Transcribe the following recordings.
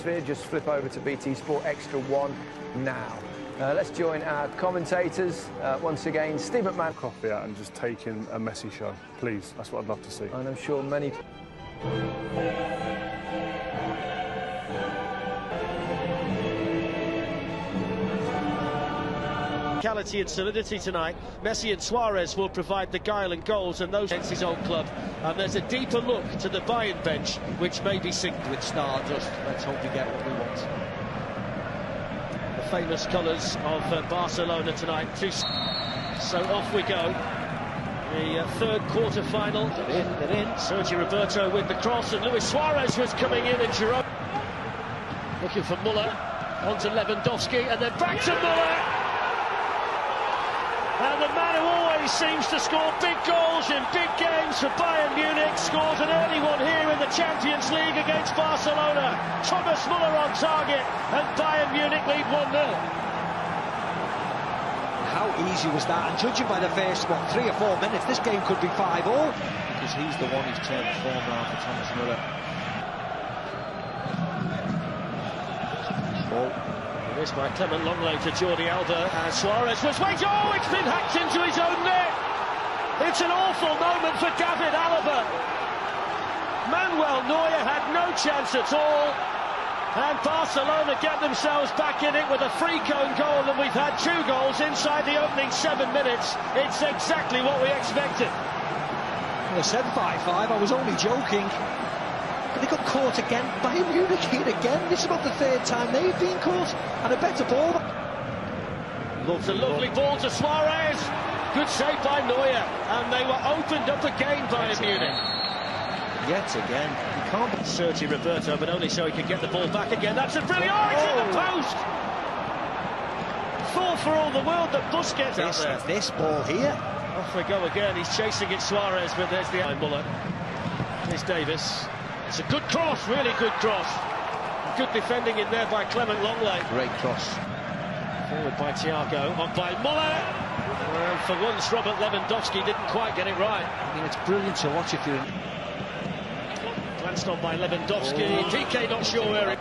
atmosphere, just flip over to BT Sport Extra 1 now. Let's join our commentators once again. Steve McMahon. Coffee out and just taking a Messi show, please. That's what I'd love to see. And I'm sure many... Physicality and solidity tonight. Messi and Suarez will provide the guile and goals, and those against his old club. And there's a deeper look to the Bayern bench, which may be synced with Stardust. Let's hope we get what we want. The famous colours of Barcelona tonight. So off we go. The third quarter final. They're in. Sergio Roberto with the cross, and Luis Suarez was coming in, and Jerome looking for Muller. On to Lewandowski, and then back to Muller. And the man who always seems to score big goals in big games for Bayern Munich scores an early one here in the Champions League against Barcelona. Thomas Muller on target, and Bayern Munich lead 1-0. How easy was that? And judging by the first, 3 or 4 minutes, this game could be 5-5-0. Because he's the one who's turned the form around for Thomas Muller. Missed by Clement Longley to Jordi Alba, and Suarez was waiting. Oh, it's been hacked into his own net. It's an awful moment for David Alaba. Manuel Neuer had no chance at all, and Barcelona get themselves back in it with a free cone goal, and we've had 2 goals inside the opening 7 minutes. It's exactly what we expected. Well, I said 5-5, I was only joking. But they got caught again. Bayern Munich here again. This is about the 3rd time they've been caught. And a better ball. It's a lovely ball to Suarez. Good save by Neuer. And they were opened up again by Munich. Yet again. You can't... Sergio Roberto, but only so he can get the ball back again. That's a brilliant... Oh, it's in the post! Thought for all the world that Busquets out there. This ball here. Off we go again. He's chasing it, Suarez, but there's the Muller. Here's Davis. It's a good cross, really good cross. Good defending in there by Clement Longley. Great cross. Forward by Thiago, on by Muller. And for once, Robert Lewandowski didn't quite get it right. I mean, it's brilliant to watch if you're... Glanced on by Lewandowski. PK not sure where it...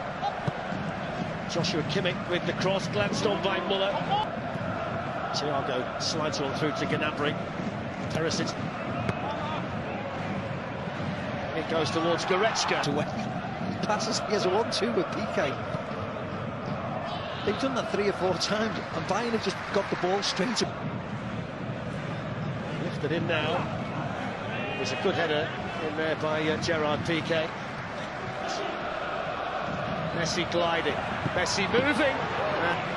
Joshua Kimmich with the cross, glanced on by Muller. Thiago slides one through to Gnabry. Perisic. It goes towards Goretzka. He passes, he has a 1-2 with PK. They've done that 3 or 4 times, and Bayern have just got the ball straight to... Lifted in now. There's a good header in there by Gerard Piqué. Messi gliding. Messi moving.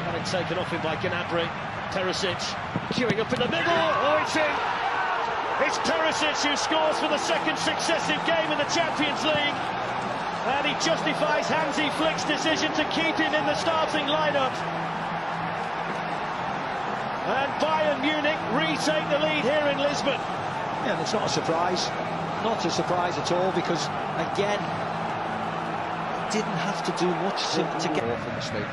And it taken off him by Gnabry. Perisic queuing up in the middle. Oh, it's in. It's Perisic who scores for the 2nd successive game in the Champions League. And he justifies Hansi Flick's decision to keep him in the starting lineup. And Bayern Munich retake the lead here in Lisbon. Yeah, and it's not a surprise. Not a surprise at all, because, again, didn't have to do much to get off the mistake.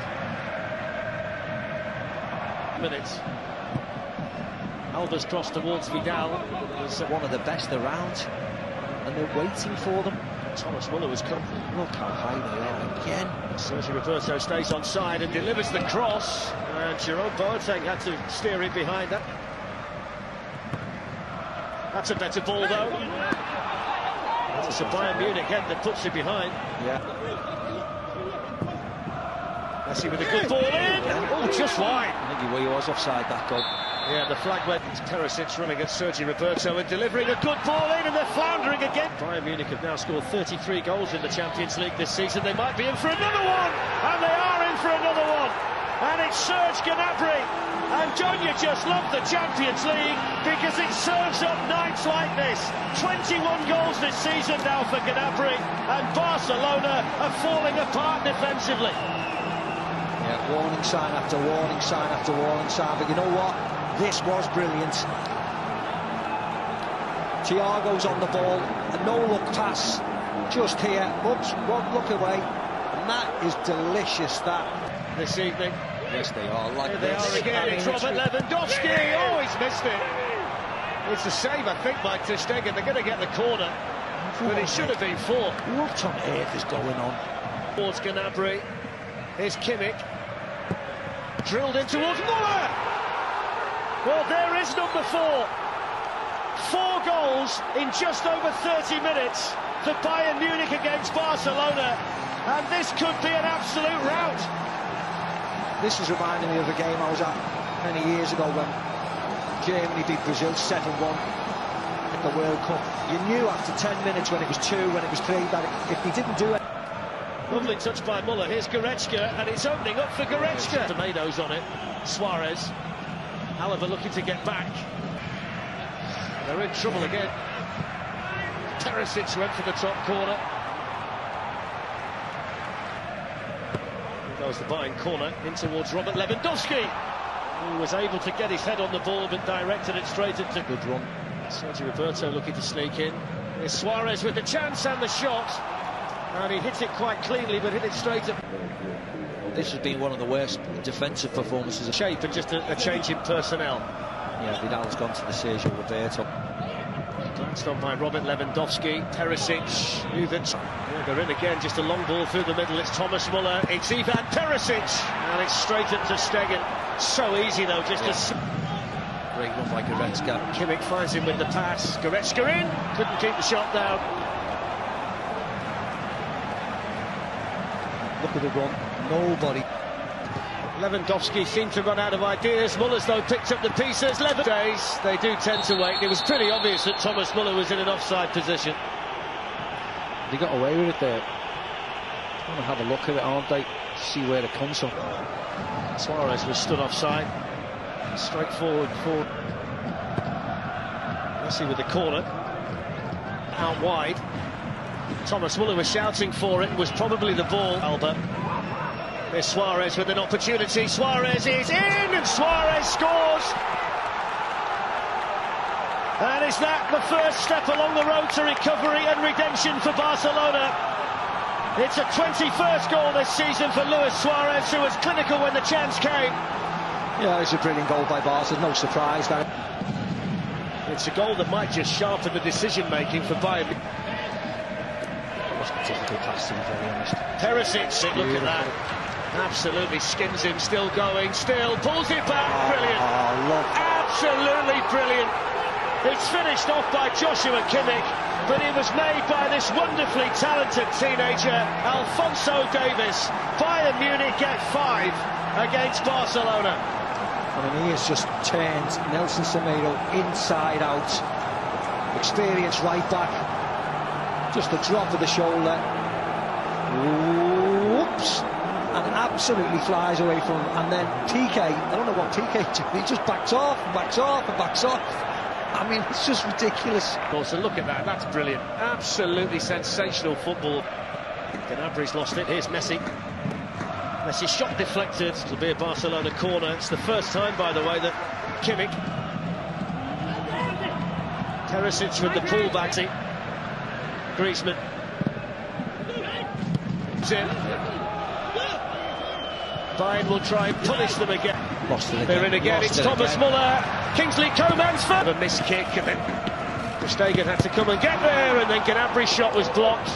Minutes. Alba's cross towards Vidal was one of the best around, and they're waiting for them. Thomas Muller was coming. Look how high they are again. Sergio Roberto stays on side and delivers the cross, and Jerome Boateng had to steer it behind that. That's a better ball though. It's a Bayern Munich head that puts it behind. Yeah. Messi with a good ball in. Oh, just wide. I think he was offside that goal. Yeah, the flag went. It's Perisic running at Sergio Roberto and delivering a good ball in, and they're floundering again. Bayern Munich have now scored 33 goals in the Champions League this season. They might be in for another one, and they are in for another one. And it's Serge Gnabry. And don't you just love the Champions League, because it serves up nights like this. 21 goals this season now for Gnabry, and Barcelona are falling apart defensively. Yeah, warning sign after warning sign after warning sign, but you know what? This was brilliant. Thiago's on the ball, a no-look pass, just here, oops, one look away, and that is delicious, that. This evening. Yes, they are, like Here this. They are again, it's Robert Lewandowski, oh, he's missed it. It's a save, I think, by Ter Stegen. They're going to get the corner, but it should have been 4. What on earth is going on? Towards Gnabry. Here's Kimmich. Drilled in towards Muller. Well, there is number 4. 4 goals in just over 30 minutes for Bayern Munich against Barcelona. And this could be an absolute rout. This is reminding me of a game I was at many years ago when Germany beat Brazil 7-1 at the World Cup. You knew after 10 minutes when it was 2, when it was 3, that if they didn't do it. Lovely touch by Muller. Here's Goretzka, and it's opening up for Goretzka. Tomatoes on it. Suarez. Alaba looking to get back. They're in trouble again. Perisic went for the top corner. Here goes the Bayern corner in towards Robert Lewandowski, who was able to get his head on the ball but directed it straight into good run. Sergio Roberto looking to sneak in. Here's Suarez with the chance and the shot, and he hit it quite cleanly but hit it straight up. This has been one of the worst defensive performances of Shape and just a change in personnel. Yeah, Vidal's gone to the Sergio Roberto. Glanced on by Robert Lewandowski. Perisic knew that. Yeah, they're in again, just a long ball through the middle. It's Thomas Muller, it's Ivan Perisic, and it's straight into Stegen. So easy though, just a great run by Goretzka. Kimmich finds him with the pass. Goretzka in, couldn't keep the shot down. Look at the run, nobody. Lewandowski seemed to run out of ideas. Muller's though picked up the pieces. Days, they do tend to wait. It was pretty obvious that Thomas Muller was in an offside position. They got away with it there. I want to have a look at it, aren't they? See where it comes from. Suarez was stood offside. Straight forward for Messi with the corner. Out wide. Thomas Muller was shouting for it. Was probably the ball. Alba. There's Suarez with an opportunity. Suarez is in, and Suarez scores. And is that the first step along the road to recovery and redemption for Barcelona? It's a 21st goal this season for Luis Suarez, who was clinical when the chance came. Yeah, it's a brilliant goal by Barca. No surprise that. It's a goal that might just sharpen the decision-making for Bayern. It must be difficult pass, to be very honest. Perisic, look at that. Absolutely skins him, still going, still pulls it back. Brilliant. Absolutely brilliant. It's finished off by Joshua Kimmich, but it was made by this wonderfully talented teenager, Alphonso Davies. Bayern Munich get 5 against Barcelona. I mean, he has just turned Nelson Semedo inside out. Experienced right back. Just a drop of the shoulder. Whoops. And absolutely flies away from him. And then TK, I don't know what TK did, he just backs off and backs off and backs off. I mean, it's just ridiculous. Also, look at that, that's brilliant. Absolutely sensational football. Gnabry's lost it, here's Messi. Messi's shot deflected. It'll be a Barcelona corner. It's the first time, by the way, that Kimmich. Perisic with the pullback. Griezmann. It's in. Bayern will try and punish them again. They're in again. It's Thomas Muller. Kingsley Coman's for a missed kick, and then Stegen had to come and get there, and then Gnabry's shot was blocked.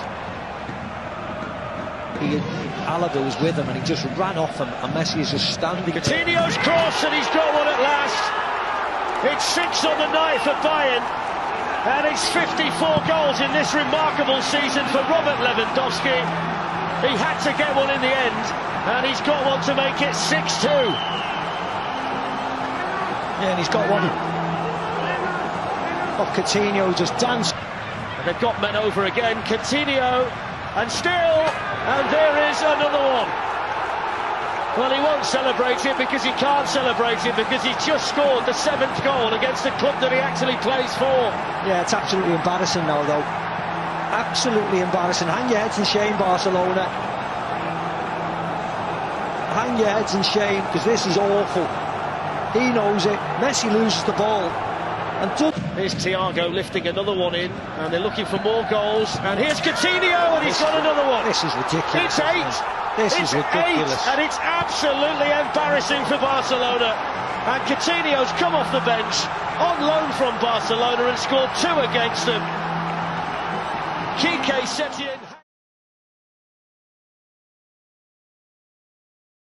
Alaba was with him, and he just ran off him, and Messi is just standing. Coutinho's cross, and he's got one at last. It's 6 on the night for Bayern, and it's 54 goals in this remarkable season for Robert Lewandowski. He had to get one in the end, and he's got one to make it 6-2. Yeah, and he's got one of Coutinho just danced. And they've got men over again. Coutinho, and still, and there is another one. Well, he won't celebrate it because he can't celebrate it because he's just scored the 7th goal against the club that he actually plays for. Yeah, it's absolutely embarrassing now, though. Absolutely embarrassing. Hang your heads in shame, Barcelona. Hang your heads in shame, because this is awful. He knows it. Messi loses the ball. And here's Thiago lifting another one in, and they're looking for more goals. And here's Coutinho, and he's got another one. This is ridiculous. It's 8. This is ridiculous. 8, and it's absolutely embarrassing for Barcelona. And Coutinho's come off the bench on loan from Barcelona and scored 2 against them. Kike Setien.